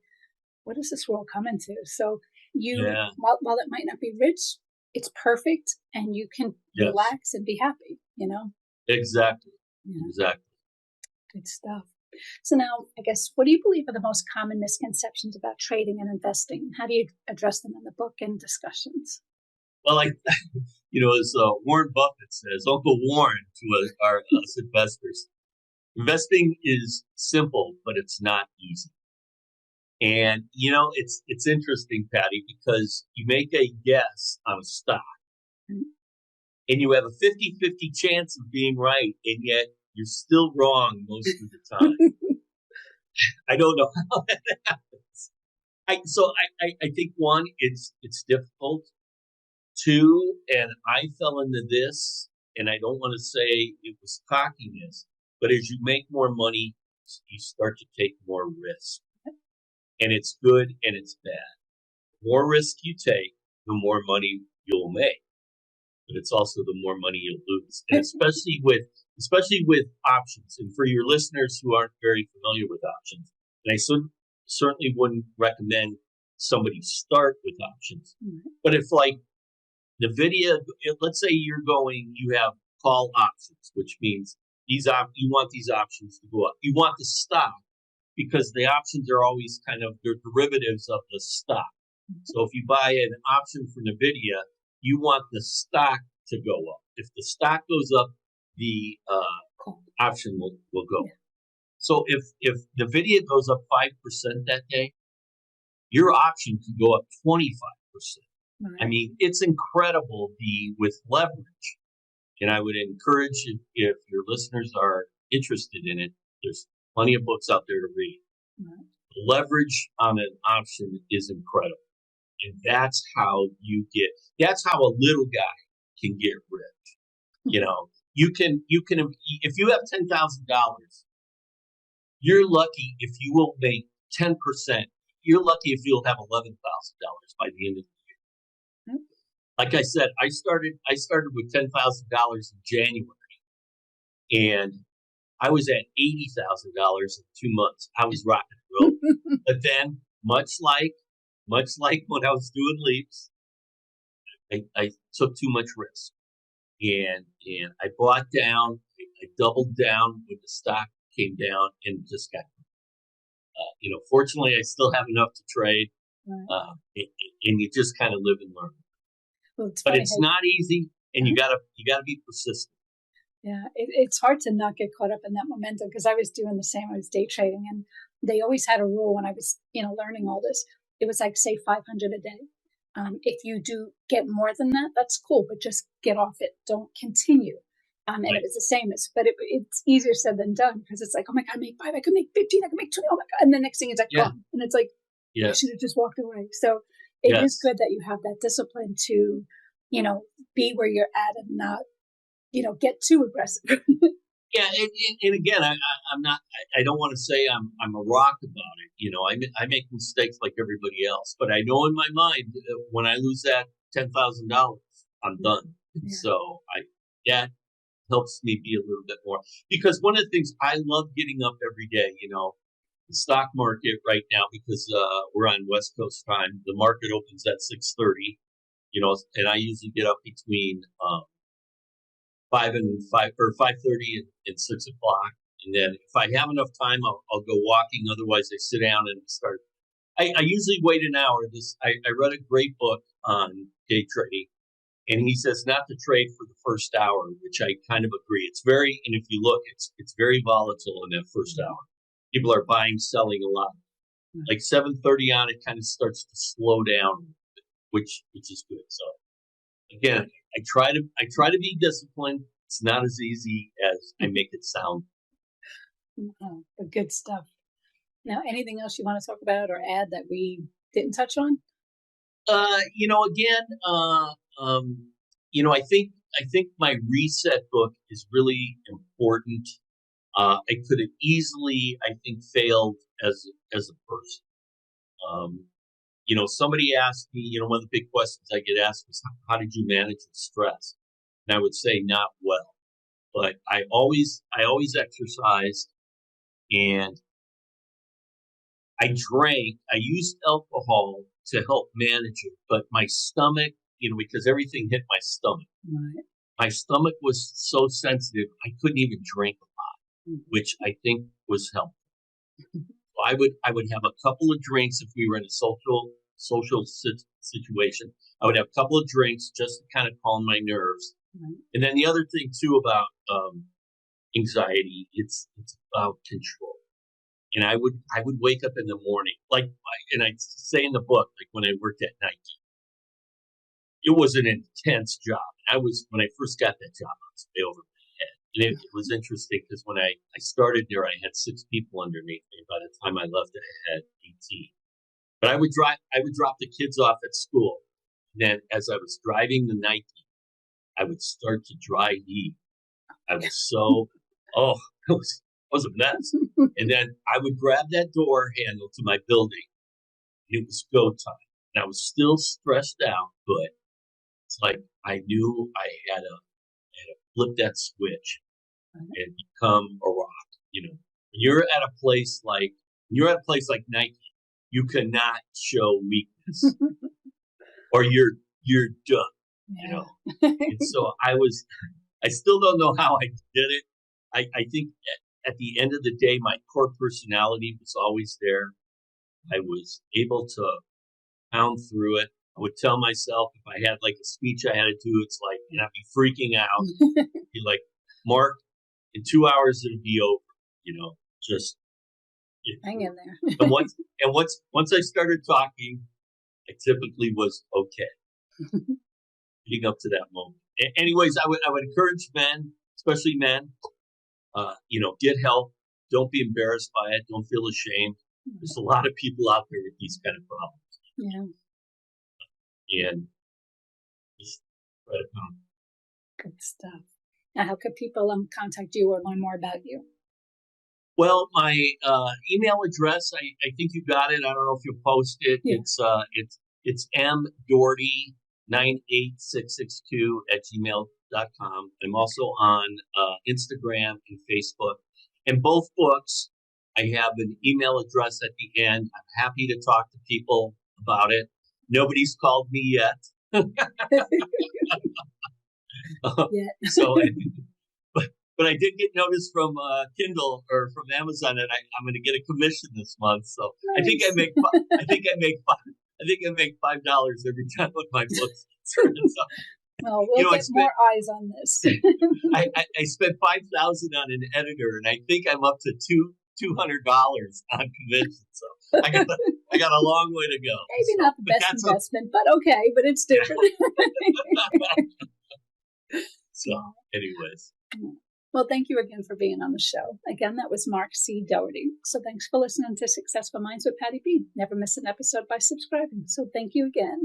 S3: what is this world coming to? So while it might not be rich, it's perfect, and you can relax and be happy.
S4: Exactly.
S3: Yeah.
S4: Exactly.
S3: Good stuff. So now, I guess, what do you believe are the most common misconceptions about trading and investing? How do you address them in the book and discussions?
S4: Well, as Warren Buffett says, Uncle Warren to us investors, investing is simple, but it's not easy. And, it's interesting, Patty, because you make a guess on a stock and you have a 50-50 chance of being right, and yet you're still wrong most of the time. I don't know how that happens. I think one, it's difficult. Two, and I fell into this, and I don't want to say it was cockiness, but as you make more money, you start to take more risk. And it's good and it's bad. The more risk you take, the more money you'll make. But it's also the more money you'll lose. And especially with options. And for your listeners who aren't very familiar with options, and I certainly wouldn't recommend somebody start with options. Mm-hmm. But if like NVIDIA, let's say you have call options, which means you want these options to go up. You want the stock because the options are always they're derivatives of the stock. Mm-hmm. So if you buy an option for NVIDIA, you want the stock to go up. If the stock goes up, the option will go. Yeah. So if NVIDIA goes up 5% that day, your option can go up 25%. Right. I mean, it's incredible with leverage. And I would encourage if your listeners are interested in it, there's plenty of books out there to read. Right. Leverage on an option is incredible. And that's how a little guy can get rich. You can, if you have $10,000, you're lucky if you will make 10%. You're lucky if you'll have $11,000 by the end of the year. Like I said, I started with $10,000 in January, and I was at $80,000 in 2 months. I was rocking and rolling. But then, much like when I was doing leaps, I took too much risk, and I bought down. I doubled down when the stock came down, and just got. Fortunately, I still have enough to trade, right. And you just kind of live and learn.
S3: Well,
S4: but it's not easy, and you gotta be persistent.
S3: Yeah, it's hard to not get caught up in that momentum, because I was doing the same. I was day trading, and they always had a rule when I was learning all this. It was like, say, 500 a day. If you do get more than that, that's cool, but just get off it. Don't continue. And right. It was the same but it's easier said than done, because it's like, oh my God, I make 5, I could make 15, I could make 20, oh my God. And the next thing is like, gone. And it's like, I should have just walked away. So it is good that you have that discipline to, be where you're at and not, get too aggressive.
S4: Yeah. And again, I'm not, I don't want to say I'm a rock about it. I make mistakes like everybody else, but I know in my mind when I lose that $10,000, I'm done. Yeah. So that helps me be a little bit more, because one of the things I love getting up every day, the stock market right now, because we're on West Coast time, the market opens at 6:30, and I usually get up between 5 and 5:30 and 6 o'clock. And then if I have enough time, I'll go walking. Otherwise I sit down and start. I usually wait an hour. I read a great book on day trading. And he says not to trade for the first hour, which I kind of agree. And if you look, it's very volatile in that first hour. People are buying, selling a lot. Like 7:30 on, it kind of starts to slow down, which is good. So again, I try to be disciplined. It's not as easy as I make it sound.
S3: But good stuff. Now, anything else you want to talk about or add that we didn't touch on?
S4: I think my reset book is really important. I could have easily, I think, failed as a person. Somebody asked me, one of the big questions I get asked was, how did you manage the stress? And I would say not well, but I always exercised, and I drank. I used alcohol to help manage it, but my stomach, because everything hit my stomach. Right. My stomach was so sensitive, I couldn't even drink a lot, which I think was helpful. I would have a couple of drinks if we were in a social situation. I would have a couple of drinks just to kind of calm my nerves.
S3: Right.
S4: And then the other thing too about anxiety, it's about control. And I would wake up in the morning, and I say in the book, like when I worked at Nike, it was an intense job. When I first got that job, I was way over my head. And it was interesting because when I started there, I had 6 people underneath me. By the time I left, I had 18. But I would drop the kids off at school. And then as I was driving the Nike, I would start to dry heave. I was so, it was a mess. And then I would grab that door handle to my building. And it was go time. And I was still stressed out, but it's like I knew I had to flip that switch and become a rock. When you're at a place like Nike, you cannot show weakness or you're done. And so I still don't know how I did it. I think at the end of the day, my core personality was always there. I was able to pound through it. I would tell myself if I had like a speech I had to do, it's like, I'd be freaking out. Be like, Mark, in 2 hours it'll be over. Just
S3: hang in there.
S4: and once I started talking, I typically was okay. Leading up to that moment. Anyways, I would encourage men, especially men, get help. Don't be embarrassed by it. Don't feel ashamed. There's a lot of people out there with these kind of problems.
S3: Yeah.
S4: And just try to come.
S3: Good stuff. Now, how could people contact you or learn more about you?
S4: Well, my email address, I think you got it. I don't know if you post it. Yeah. It's mdoherty98662@gmail.com. I'm also on Instagram and Facebook. And both books, I have an email address at the end. I'm happy to talk to people about it. Nobody's called me yet. But I did get notice from Kindle or from Amazon that I'm going to get a commission this month. So nice. I think I make $5 every time one of my books turns up.
S3: Well, we'll get more eyes on this.
S4: I spent $5,000 on an editor, and I think I'm up to $200 on commission. So I got a long way to go.
S3: Maybe not the best investment, but okay. But it's different.
S4: So, anyways.
S3: Well, thank you again for being on the show. Again, that was Mark C. Doherty. So thanks for listening to Successful Minds with Patty B. Never miss an episode by subscribing. So thank you again.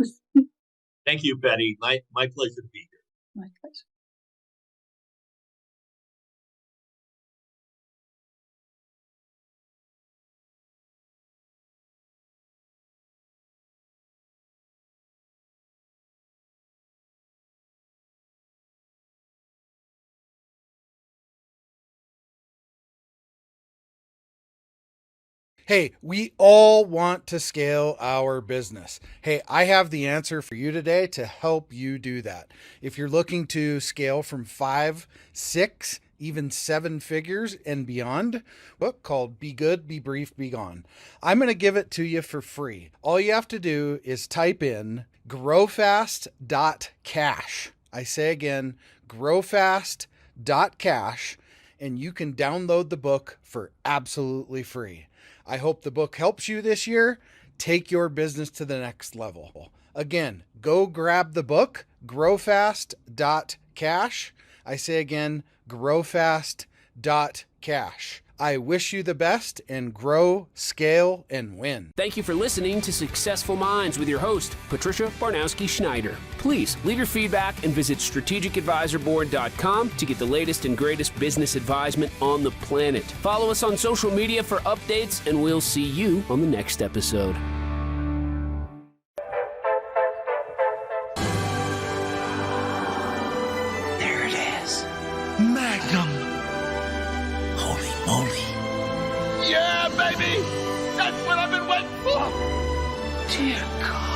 S4: Thank you, Patty. My pleasure to be here.
S3: My pleasure.
S2: Hey, we all want to scale our business. Hey, I have the answer for you today to help you do that. If you're looking to scale from 5, 6, even 7 figures and beyond, book called Be Good, Be Brief, Be Gone. I'm going to give it to you for free. All you have to do is type in growfast.cash. I say again, growfast.cash, and you can download the book for absolutely free. I hope the book helps you this year. Take your business to the next level. Again, go grab the book, growfast.cash. I say again, growfast.cash. I wish you the best and grow, scale, and win.
S1: Thank you for listening to Successful Minds with your host, Patricia Baronowski-Schneider. Please leave your feedback and visit strategicadvisorboard.com to get the latest and greatest business advisement on the planet. Follow us on social media for updates, and we'll see you on the next episode.
S5: There it is. Magnum. Holy moly.
S6: Yeah, baby! That's what I've been waiting for!
S5: Dear God.